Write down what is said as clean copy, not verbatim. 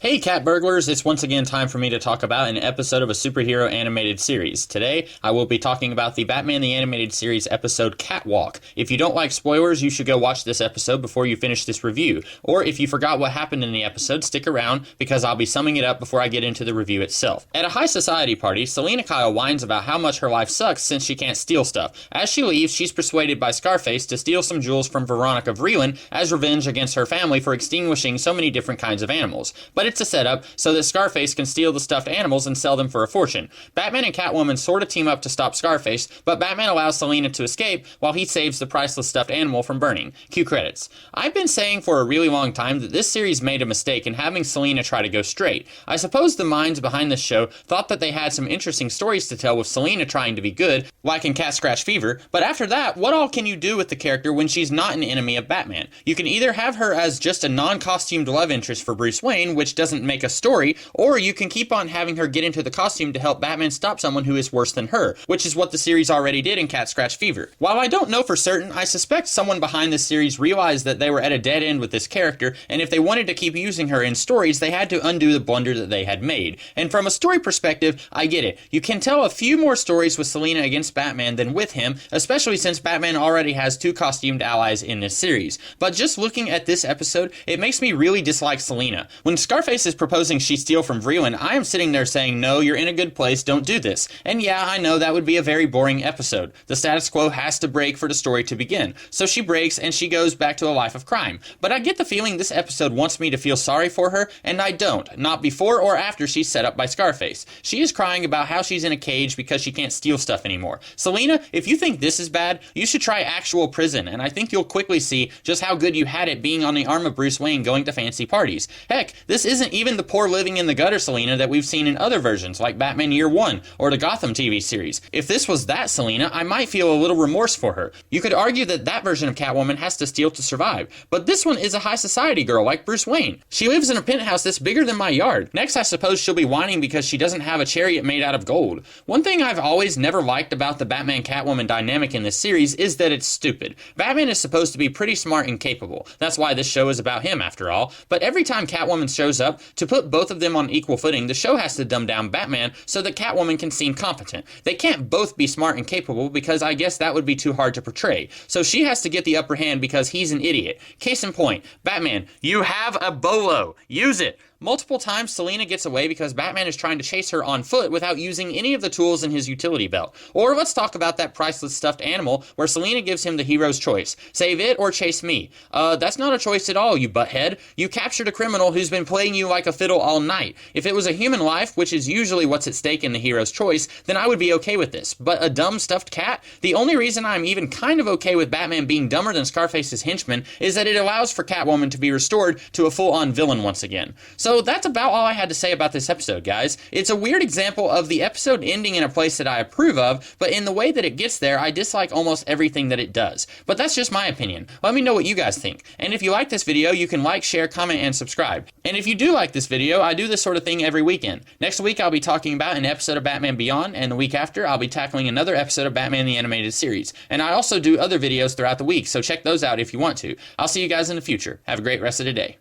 Hey cat burglars, it's once again time for me to talk about an episode of a superhero animated series. Today, I will be talking about the Batman the Animated Series episode Catwalk. If you don't like spoilers, you should go watch this episode before you finish this review. Or if you forgot what happened in the episode, stick around because I'll be summing it up before I get into the review itself. At a high society party, Selena Kyle whines about how much her life sucks since she can't steal stuff. As she leaves, she's persuaded by Scarface to steal some jewels from Veronica Vreeland as revenge against her family for extinguishing so many different kinds of animals. But it's a setup so that Scarface can steal the stuffed animals and sell them for a fortune. Batman and Catwoman sort of team up to stop Scarface, but Batman allows Selena to escape while he saves the priceless stuffed animal from burning. Cue credits. I've been saying for a really long time that this series made a mistake in having Selena try to go straight. I suppose the minds behind this show thought that they had some interesting stories to tell with Selena trying to be good, like in Cat Scratch Fever, but after that, what all can you do with the character when she's not an enemy of Batman? You can either have her as just a non-costumed love interest for Bruce Wayne, which doesn't make a story, or you can keep on having her get into the costume to help Batman stop someone who is worse than her, which is what the series already did in Cat Scratch Fever. While I don't know for certain, I suspect someone behind this series realized that they were at a dead end with this character, and if they wanted to keep using her in stories, they had to undo the blunder that they had made. And from a story perspective, I get it. You can tell a few more stories with Selena against Batman than with him, especially since Batman already has two costumed allies in this series. But just looking at this episode, it makes me really dislike Selena. When Scarface is proposing she steal from Vreeland, I am sitting there saying, no, you're in a good place, don't do this. And yeah, I know that would be a very boring episode. The status quo has to break for the story to begin. So she breaks and she goes back to a life of crime. But I get the feeling this episode wants me to feel sorry for her, and I don't. Not before or after she's set up by Scarface. She is crying about how she's in a cage because she can't steal stuff anymore. Selena, if you think this is bad, you should try actual prison, and I think you'll quickly see just how good you had it being on the arm of Bruce Wayne going to fancy parties. Heck, this isn't even the poor living in the gutter Selena that we've seen in other versions like Batman Year One or the Gotham TV series. If this was that Selena, I might feel a little remorse for her. You could argue that that version of Catwoman has to steal to survive, but this one is a high society girl like Bruce Wayne. She lives in a penthouse that's bigger than my yard. Next, I suppose she'll be whining because she doesn't have a chariot made out of gold. One thing I've always never liked about the Batman-Catwoman dynamic in this series is that it's stupid. Batman is supposed to be pretty smart and capable. That's why this show is about him, after all. But every time Catwoman shows up, to put both of them on equal footing, the show has to dumb down Batman so that Catwoman can seem competent. They can't both be smart and capable because I guess that would be too hard to portray. So she has to get the upper hand because he's an idiot. Case in point, Batman, you have a bolo. Use it. Multiple times, Selena gets away because Batman is trying to chase her on foot without using any of the tools in his utility belt. Or let's talk about that priceless stuffed animal where Selena gives him the hero's choice. Save it or chase me. That's not a choice at all, you butthead. You captured a criminal who's been playing you like a fiddle all night. If it was a human life, which is usually what's at stake in the hero's choice, then I would be okay with this. But a dumb stuffed cat? The only reason I'm even kind of okay with Batman being dumber than Scarface's henchman is that it allows for Catwoman to be restored to a full-on villain once again. So that's about all I had to say about this episode, guys. It's a weird example of the episode ending in a place that I approve of, but in the way that it gets there, I dislike almost everything that it does. But that's just my opinion. Let me know what you guys think. And if you like this video, you can like, share, comment, and subscribe. And if you do like this video, I do this sort of thing every weekend. Next week, I'll be talking about an episode of Batman Beyond, and the week after, I'll be tackling another episode of Batman the Animated Series. And I also do other videos throughout the week, so check those out if you want to. I'll see you guys in the future. Have a great rest of the day.